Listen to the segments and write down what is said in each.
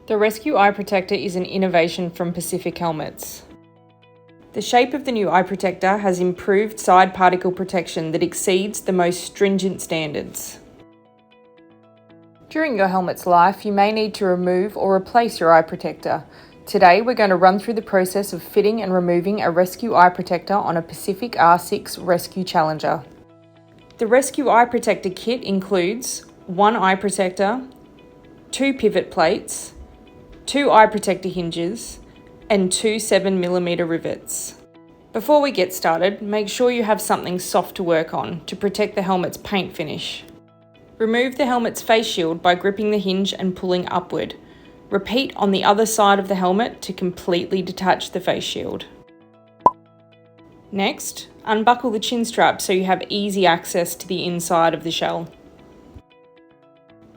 The Rescue Eye Protector is an innovation from Pacific Helmets. The shape of the new eye protector has improved side particle protection that exceeds the most stringent standards. During your helmet's life, you may need to remove or replace your eye protector. Today, we're going to run through the process of fitting and removing a Rescue Eye Protector on a Pacific R6C Rescue Challenger. The Rescue Eye Protector kit includes one eye protector, two pivot plates, two eye protector hinges, and two 7mm rivets. Before we get started, make sure you have something soft to work on to protect the helmet's paint finish. Remove the helmet's face shield by gripping the hinge and pulling upward. Repeat on the other side of the helmet to completely detach the face shield. Next, unbuckle the chin strap so you have easy access to the inside of the shell.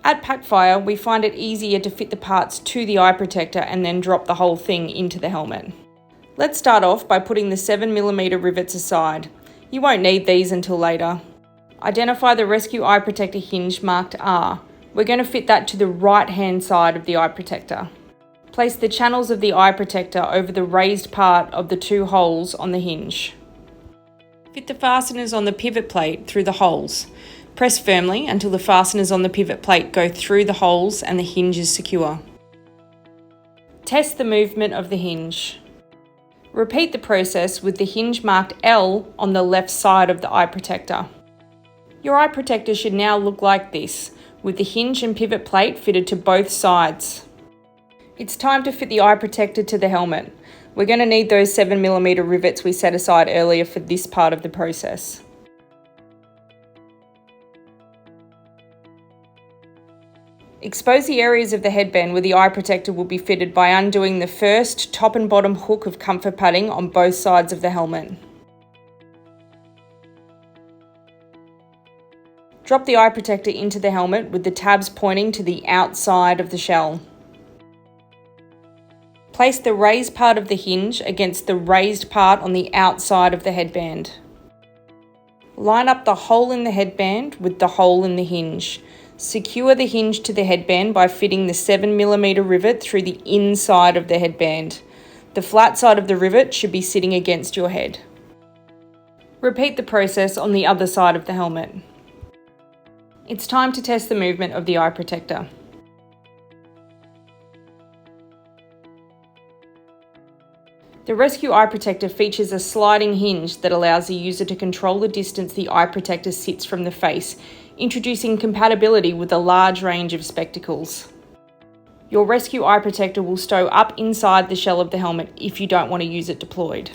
At Packfire, we find it easier to fit the parts to the eye protector and then drop the whole thing into the helmet. Let's start off by putting the 7mm rivets aside. You won't need these until later. Identify the Rescue Eye Protector hinge marked R. We're going to fit that to the right-hand side of the eye protector. Place the channels of the eye protector over the raised part of the two holes on the hinge. Fit the fasteners on the pivot plate through the holes. Press firmly until the fasteners on the pivot plate go through the holes and the hinge is secure. Test the movement of the hinge. Repeat the process with the hinge marked L on the left side of the eye protector. Your eye protector should now look like this, with the hinge and pivot plate fitted to both sides. It's time to fit the eye protector to the helmet. We're going to need those 7mm rivets we set aside earlier for this part of the process. Expose the areas of the headband where the eye protector will be fitted by undoing the first top and bottom hook of comfort padding on both sides of the helmet. Drop the eye protector into the helmet with the tabs pointing to the outside of the shell. Place the raised part of the hinge against the raised part on the outside of the headband. Line up the hole in the headband with the hole in the hinge. Secure the hinge to the headband by fitting the 7mm rivet through the inside of the headband. The flat side of the rivet should be sitting against your head. Repeat the process on the other side of the helmet. It's time to test the movement of the eye protector. The Rescue Eye Protector features a sliding hinge that allows the user to control the distance the eye protector sits from the face, introducing compatibility with a large range of spectacles. Your Rescue Eye Protector will stow up inside the shell of the helmet if you don't want to use it deployed.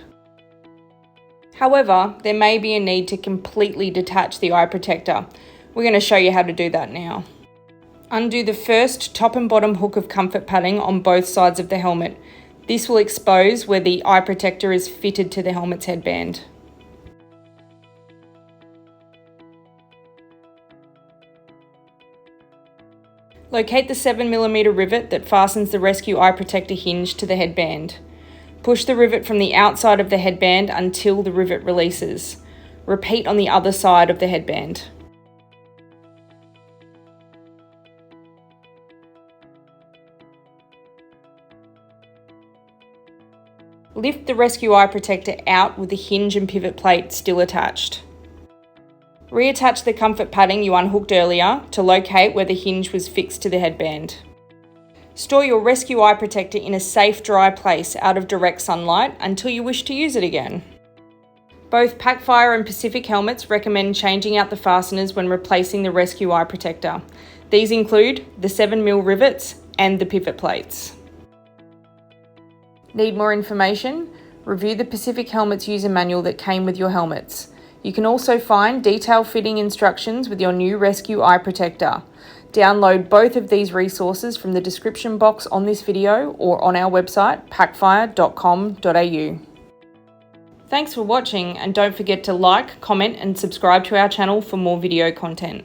However, there may be a need to completely detach the eye protector. We're going to show you how to do that now. Undo the first top and bottom hook of comfort padding on both sides of the helmet. This will expose where the eye protector is fitted to the helmet's headband. Locate the 7mm rivet that fastens the Rescue Eye Protector hinge to the headband. Push the rivet from the outside of the headband until the rivet releases. Repeat on the other side of the headband. Lift the Rescue Eye Protector out with the hinge and pivot plate still attached. Reattach the comfort padding you unhooked earlier to locate where the hinge was fixed to the headband. Store your Rescue Eye Protector in a safe, dry place out of direct sunlight until you wish to use it again. Both Packfire and Pacific Helmets recommend changing out the fasteners when replacing the Rescue Eye Protector. These include the 7mm rivets and the pivot plates. Need more information? Review the Pacific Helmets user manual that came with your helmets. You can also find detailed fitting instructions with your new Rescue Eye Protector. Download both of these resources from the description box on this video or on our website packfire.com.au. Thanks for watching, and don't forget to like, comment and subscribe to our channel for more video content.